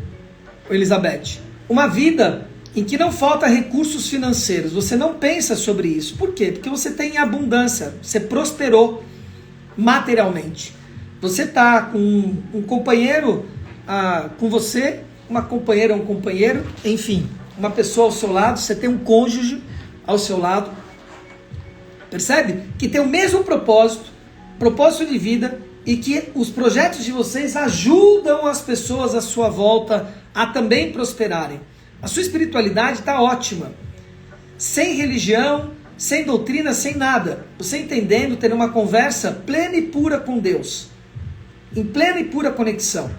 Elizabeth. Uma vida em que não falta recursos financeiros. Você não pensa sobre isso. Por quê? Porque você tem abundância. Você prosperou materialmente. Você está com um companheiro com você, uma companheira, um companheiro, enfim, uma pessoa ao seu lado. Você tem um cônjuge ao seu lado. Percebe? Que tem o mesmo propósito de vida, e que os projetos de vocês ajudam as pessoas à sua volta a também prosperarem. A sua espiritualidade está ótima. Sem religião, sem doutrina, sem nada. Você entendendo, tendo uma conversa plena e pura com Deus. Em plena e pura conexão.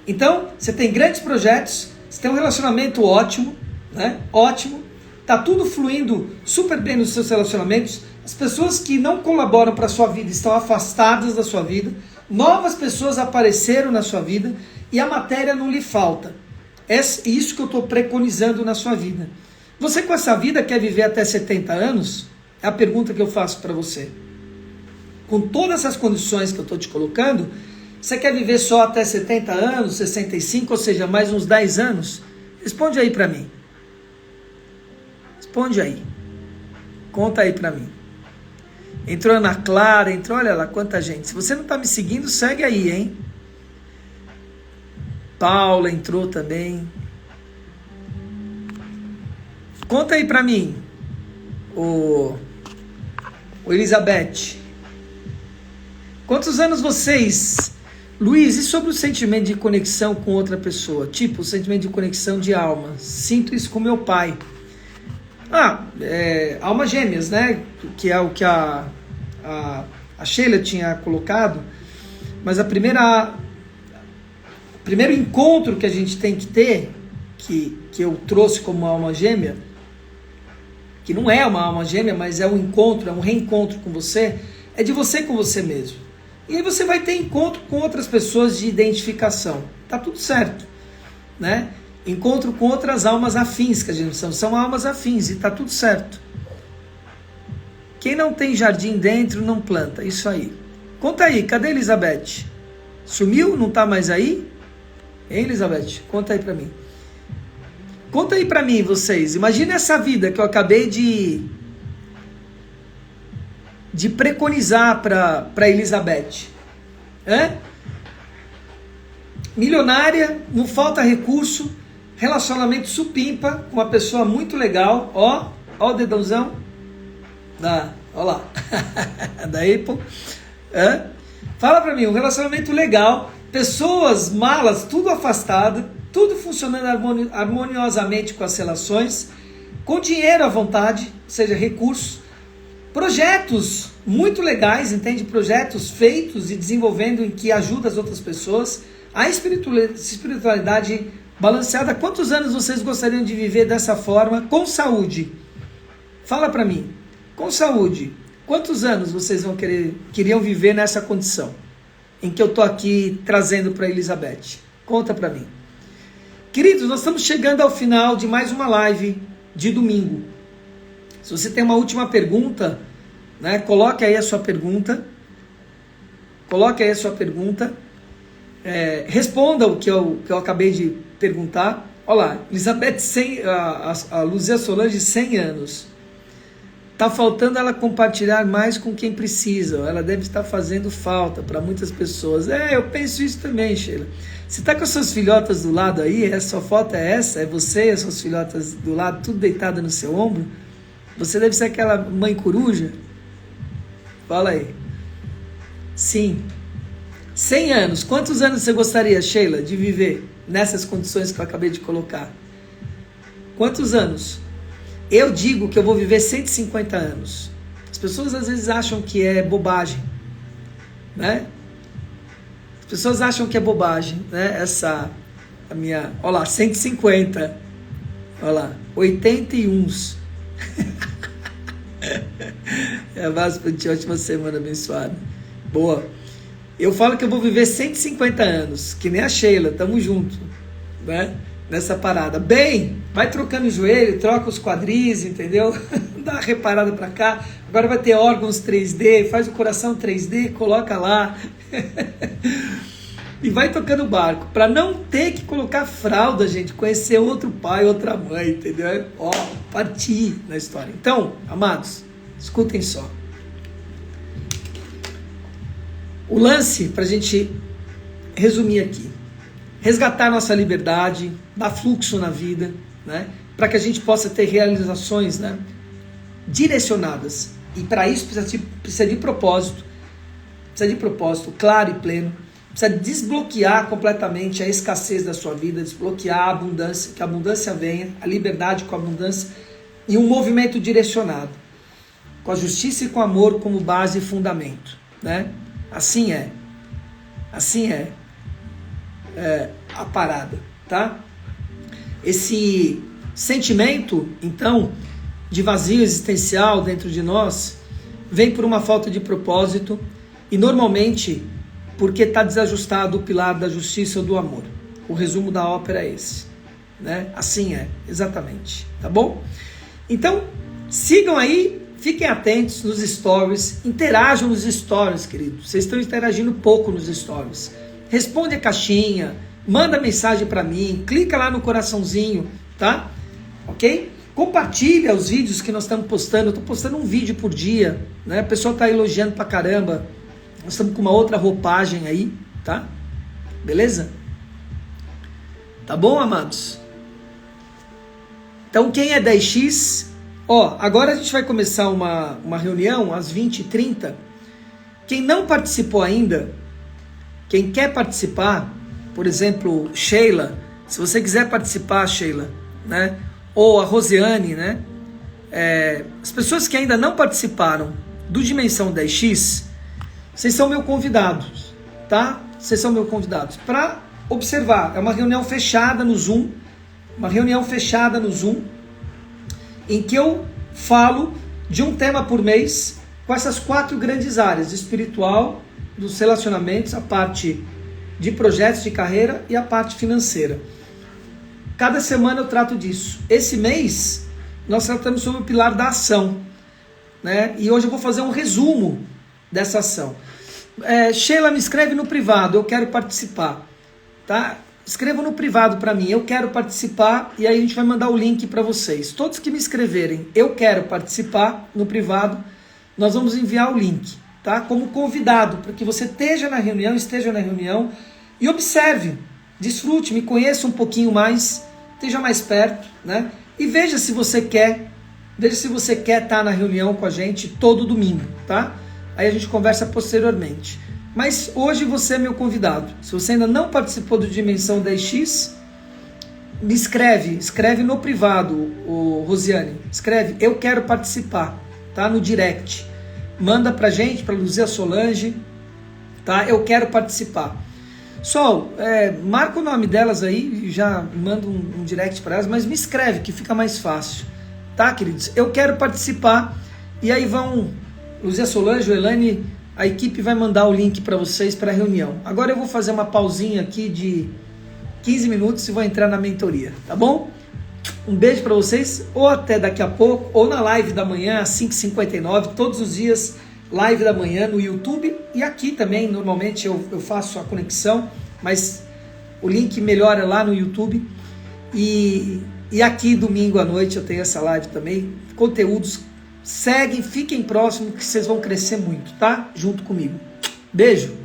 Então, você tem grandes projetos, você tem um relacionamento ótimo, né? Ótimo. Tá tudo fluindo super bem nos seus relacionamentos. As pessoas que não colaboram para a sua vida estão afastadas da sua vida. Novas pessoas apareceram na sua vida e a matéria não lhe falta. É isso que eu estou preconizando na sua vida. Você com essa vida quer viver até 70 anos? É a pergunta que eu faço para você. Com todas essas condições que eu estou te colocando, você quer viver só até 70 anos, 65, ou seja, mais uns 10 anos? Responde aí para mim. Responde aí. Conta aí para mim. Entrou Ana Clara, entrou, olha lá quanta gente. Se você não está me seguindo, segue aí, hein? Paula entrou também. Conta aí pra mim, o Elizabeth. Quantos anos vocês... Luiz, e sobre o sentimento de conexão com outra pessoa? Tipo, o sentimento de conexão de alma. Sinto isso com meu pai. Almas gêmeas, né? Que é o que a Sheila tinha colocado. Mas o primeiro encontro que a gente tem que ter, que eu trouxe como alma gêmea, que não é uma alma gêmea, mas é um encontro, é um reencontro com você, é de você com você mesmo. E aí você vai ter encontro com outras pessoas de identificação. Tá tudo certo, né? Encontro com outras almas afins, que a gente são almas afins, e tá tudo certo. Quem não tem jardim dentro, não planta. Isso aí. Conta aí, cadê a Elizabeth? Sumiu? Não tá mais aí? Hein, Elizabeth? Conta aí pra mim. Conta aí pra mim, vocês. Imagina essa vida que eu acabei de preconizar pra Elizabeth. Milionária, não falta recurso, relacionamento supimpa, com uma pessoa muito legal. Ó o dedãozão. Ó lá. Da Apple. Fala pra mim, um relacionamento legal, pessoas malas, tudo afastado, tudo funcionando harmoniosamente com as relações, com dinheiro à vontade, ou seja, recursos, projetos muito legais, entende? Projetos feitos e desenvolvendo em que ajuda as outras pessoas, a espiritualidade balanceada. Quantos anos vocês gostariam de viver dessa forma, com saúde? Fala pra mim, com saúde, quantos anos vocês queriam viver nessa condição em que eu tô aqui trazendo para Elizabeth? Conta pra mim. Queridos, nós estamos chegando ao final de mais uma live de domingo. Se você tem uma última pergunta, né, coloque aí a sua pergunta. Responda o que eu acabei de perguntar. Olha lá, Elizabeth, a Luzia Solange, 100 anos. Está faltando ela compartilhar mais com quem precisa. Ela deve estar fazendo falta para muitas pessoas. Eu penso isso também, Sheila. Você está com as suas filhotas do lado aí? A sua foto é essa? É você e as suas filhotas do lado, tudo deitada no seu ombro? Você deve ser aquela mãe coruja? Fala aí. Sim. 100 anos. Quantos anos você gostaria, Sheila, de viver nessas condições que eu acabei de colocar? Quantos anos? Eu digo que eu vou viver 150 anos. As pessoas às vezes acham que é bobagem, né? As pessoas acham que é bobagem, né? Olha lá, 150. Olha lá, 81. Abraço para ti, ótima semana abençoada. Boa. Eu falo que eu vou viver 150 anos, que nem a Sheila, tamo junto, né? Nessa parada. Bem, vai trocando o joelho, troca os quadris, entendeu? Dá uma reparada pra cá. Agora vai ter órgãos 3D, faz o coração 3D, coloca lá. E vai tocando o barco, pra não ter que colocar fralda, gente, conhecer outro pai, outra mãe, entendeu? Partir na história. Então, amados, escutem só. O lance, pra gente resumir aqui, resgatar nossa liberdade, dar fluxo na vida, né? Para que a gente possa ter realizações, né, direcionadas. E para isso precisa de propósito claro e pleno. Precisa desbloquear completamente a escassez da sua vida, desbloquear a abundância, que a abundância venha, a liberdade com a abundância e um movimento direcionado. com a justiça e com o amor como base e fundamento, né? Assim é a parada, tá? Esse sentimento, então, de vazio existencial dentro de nós, vem por uma falta de propósito e normalmente porque está desajustado o pilar da justiça ou do amor. O resumo da ópera é esse, né? Assim é, exatamente, tá bom? Então, sigam aí, fiquem atentos nos stories, interajam nos stories, queridos. Vocês estão interagindo pouco nos stories. Responde a caixinha, manda mensagem para mim, clica lá no coraçãozinho, tá? Ok? Compartilha os vídeos que nós estamos postando. Eu estou postando um vídeo por dia, né? O pessoal está elogiando pra caramba. Nós estamos com uma outra roupagem aí, tá? Beleza? Tá bom, amados? Então, quem é 10X... Ó, agora a gente vai começar uma reunião às 20h30. Quem não participou ainda, quem quer participar, por exemplo, Sheila, se você quiser participar, Sheila, né? Ou a Rosiane, né? As pessoas que ainda não participaram do Dimensão 10X, vocês são meus convidados, tá? Vocês são meus convidados para observar. É uma reunião fechada no Zoom, em que eu falo de um tema por mês com essas 4 grandes áreas: espiritual, dos relacionamentos, a parte de projetos de carreira e a parte financeira. Cada semana eu trato disso. Esse mês nós tratamos sobre o pilar da ação, né? E hoje eu vou fazer um resumo dessa ação. Sheila, me escreve no privado, eu quero participar, tá? Escreva no privado para mim, eu quero participar, e aí a gente vai mandar o link para vocês. Todos que me escreverem, eu quero participar, no privado, nós vamos enviar o link, tá? Como convidado, para que você esteja na reunião e observe, desfrute, me conheça um pouquinho mais, esteja mais perto, né? E veja se você quer estar na reunião com a gente todo domingo, tá? Aí a gente conversa posteriormente. Mas hoje você é meu convidado. Se você ainda não participou do Dimensão 10X, me escreve no privado, Rosiane. Escreve, eu quero participar, tá? No direct. Manda pra gente, pra Luzia Solange, tá? Eu quero participar. Sol, marca o nome delas aí, já manda um direct para elas, mas me escreve que fica mais fácil, tá, queridos? Eu quero participar, e aí vão Luzia Solange, Elane, a equipe vai mandar o link para vocês para a reunião. Agora eu vou fazer uma pausinha aqui de 15 minutos e vou entrar na mentoria, tá bom? Um beijo para vocês, ou até daqui a pouco, ou na live da manhã, às 5h59, todos os dias, live da manhã no YouTube, e aqui também, normalmente eu faço a conexão, mas o link melhora lá no YouTube, e aqui domingo à noite eu tenho essa live também, conteúdos. Seguem, fiquem próximos que vocês vão crescer muito, tá? Junto comigo. Beijo!